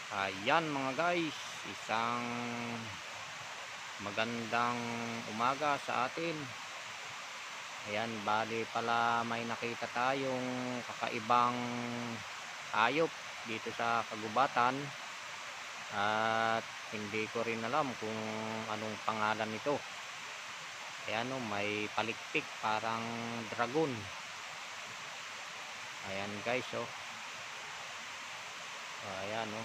Ayan mga guys, isang magandang umaga sa atin. Ayan, bali pala may nakita tayong kakaibang hayop dito sa kagubatan. At hindi ko rin alam kung anong pangalan nito. Ayan o, may palikpik parang dragon. Ayan guys o. Ayan o.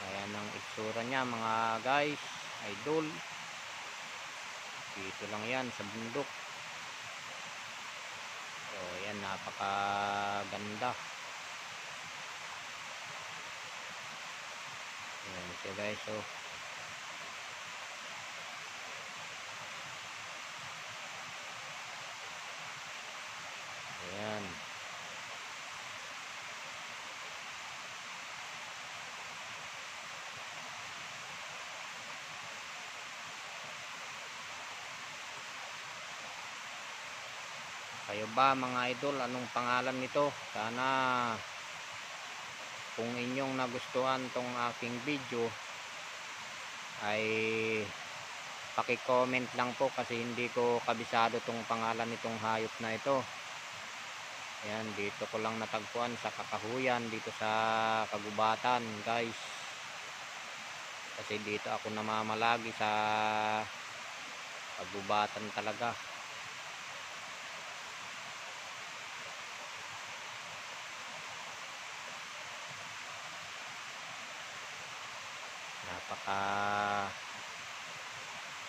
Ayan ang itsura niya mga guys, idol. Dito lang yan sa bundok. So ayan, napakaganda. Ayan siya guys. So ayan. Kayo ba mga idol, anong pangalan nito? Sana kung inyong nagustuhan tong aking video ay paki-comment lang po, kasi hindi ko kabisado tong pangalan nitong hayop na ito. Ayan, dito ko lang natagpuan sa Kakahuyan dito sa Kagubatan guys. Kasi dito ako namamalagi sa Kagubatan talaga. Napaka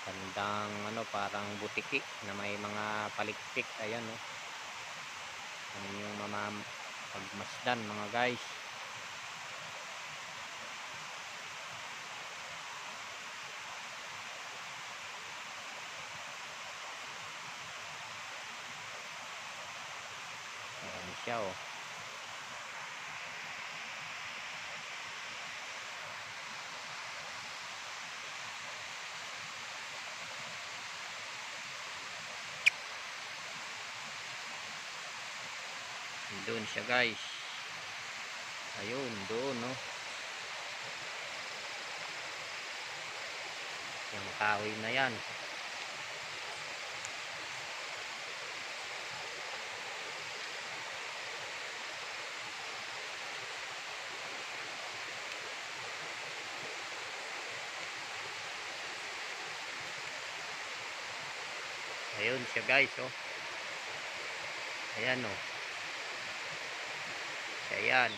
gandang parang butiki na may mga palikpik. Ayan o, ang inyong pagmasdan mga guys. Ayan siya o. Doon siya guys. Ayun, doon no. Yung kahoy na yan. Ayun siya guys oh. Ayan oh. Ayan.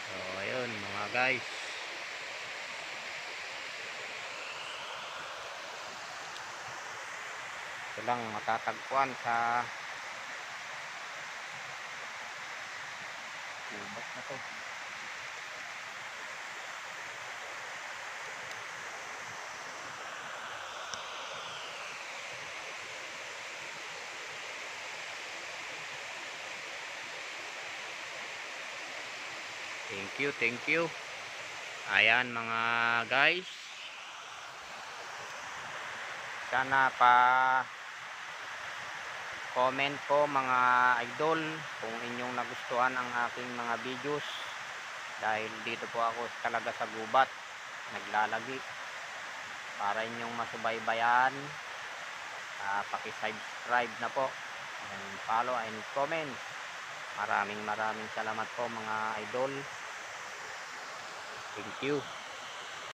So ayun mga guys. Ito lang matatagpuan sa gubat na to. Thank you. Ayan mga guys. Sana pa comment po mga idol kung inyong nagustuhan ang aking mga videos, dahil dito po ako talaga sa gubat naglalagi para inyong masubaybayan. Paki-subscribe na po and follow and comment. Maraming salamat po mga idol. Thank you.